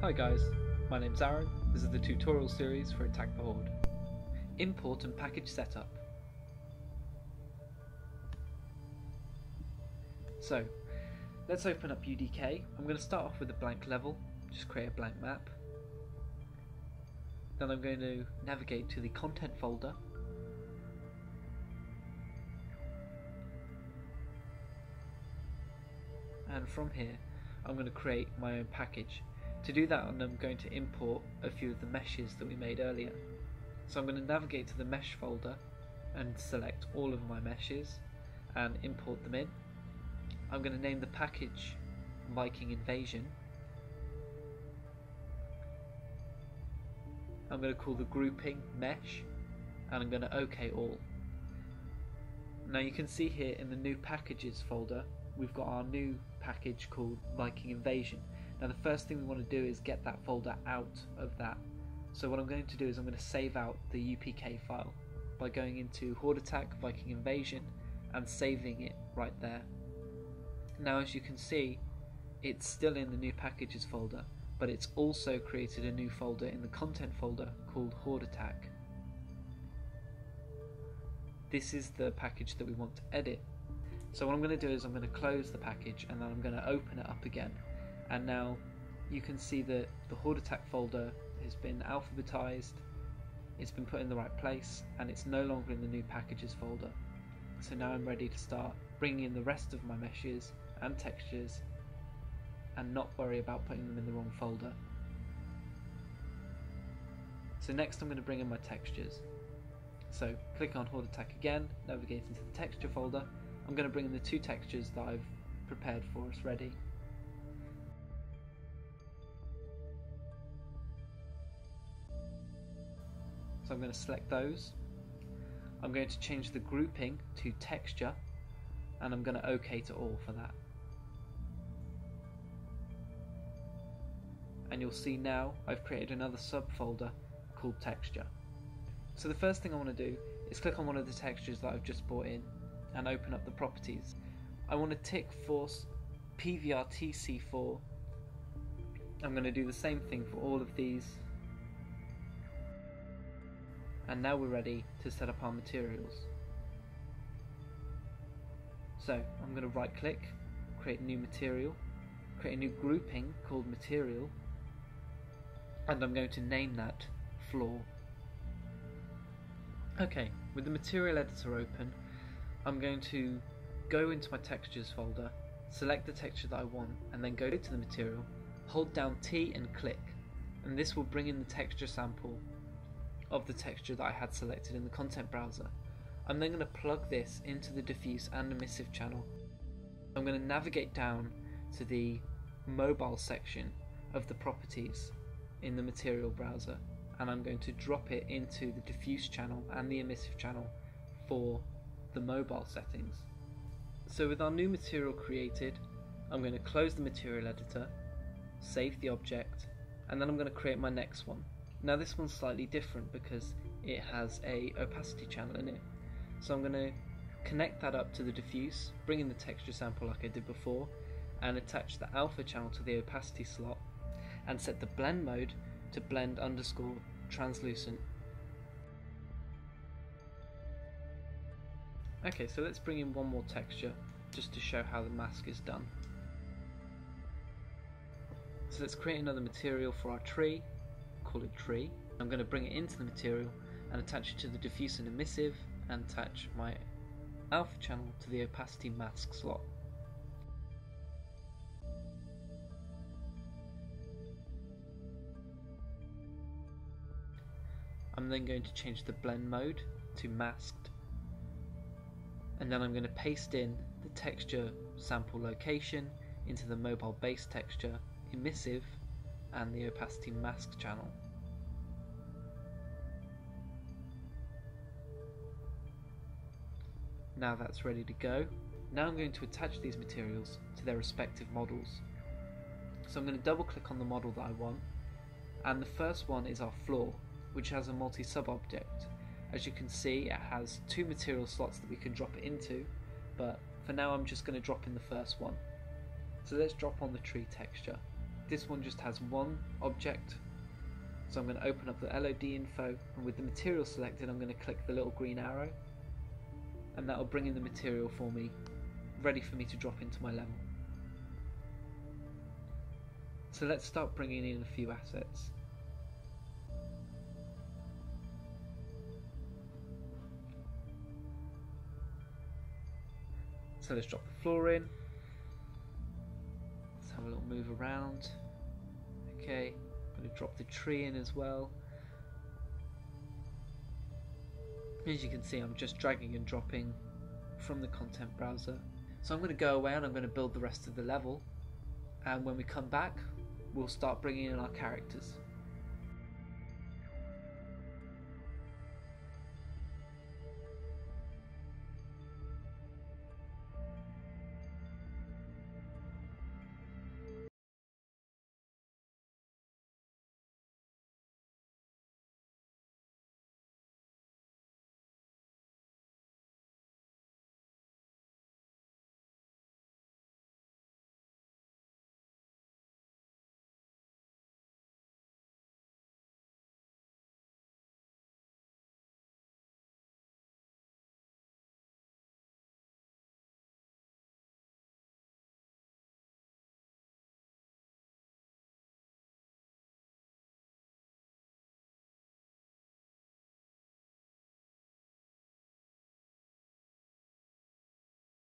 Hi guys, my name's Arran. This is the tutorial series for Attack the Horde. Import and package setup. So, let's open up UDK. I'm going to start off with a blank level, just create a blank map. Then I'm going to navigate to the content folder. And from here, I'm going to create my own package. To do that, I'm going to import a few of the meshes that we made earlier. So I'm going to navigate to the mesh folder and select all of my meshes and import them in. I'm going to name the package Viking Invasion. I'm going to call the grouping mesh, and I'm going to OK all. Now you can see here in the new packages folder we've got our new package called Viking Invasion. Now the first thing we want to do is get that folder out of that. So what I'm going to do is I'm going to save out the UPK file by going into Horde Attack Viking Invasion and saving it right there. Now as you can see, it's still in the new packages folder, but it's also created a new folder in the content folder called Horde Attack. This is the package that we want to edit. So what I'm going to do is I'm going to close the package and then I'm going to open it up again. And now you can see that the Horde Attack folder has been alphabetized, it's been put in the right place, and it's no longer in the new packages folder. So now I'm ready to start bringing in the rest of my meshes and textures and not worry about putting them in the wrong folder. So next I'm going to bring in my textures. So click on Horde Attack again, navigate into the texture folder. I'm going to bring in the two textures that I've prepared for us ready. So I'm going to select those. I'm going to change the grouping to texture, and I'm going to OK to all for that. And you'll see now I've created another subfolder called texture. So the first thing I want to do is click on one of the textures that I've just brought in and open up the properties. I want to tick force PVRTC4. I'm going to do the same thing for all of these. And now we're ready to set up our materials. So I'm going to right click, create a new material, create a new grouping called material, and I'm going to name that floor. Okay, with the material editor open, I'm going to go into my textures folder, select the texture that I want, and then go to the material, hold down T and click, and this will bring in the texture sample of the texture that I had selected in the content browser. I'm then going to plug this into the diffuse and emissive channel. I'm going to navigate down to the mobile section of the properties in the material browser, and I'm going to drop it into the diffuse channel and the emissive channel for the mobile settings. So with our new material created, I'm going to close the material editor, save the object, and then I'm going to create my next one. Now this one's slightly different because it has a opacity channel in it. So I'm going to connect that up to the diffuse, bring in the texture sample like I did before, and attach the alpha channel to the opacity slot, and set the blend mode to blend_translucent. Okay, so let's bring in one more texture just to show how the mask is done. So let's create another material for our tree, call it tree. I'm going to bring it into the material and attach it to the diffuse and emissive, and attach my alpha channel to the opacity mask slot. I'm then going to change the blend mode to masked, and then I'm going to paste in the texture sample location into the mobile base texture, emissive, and the opacity mask channel. Now that's ready to go. Now I'm going to attach these materials to their respective models. So I'm going to double click on the model that I want, and the first one is our floor, which has a multi-sub object. As you can see, it has two material slots that we can drop it into, but for now I'm just going to drop in the first one. So let's drop on the tree texture. This one just has one object, so I'm going to open up the LOD info, and with the material selected I'm going to click the little green arrow, and that will bring in the material for me, ready for me to drop into my level. So let's start bringing in a few assets. So let's drop the floor in. Let's have a little move around. Okay, I'm going to drop the tree in as well. As you can see, I'm just dragging and dropping from the content browser. So I'm going to go away and I'm going to build the rest of the level. And when we come back, we'll start bringing in our characters.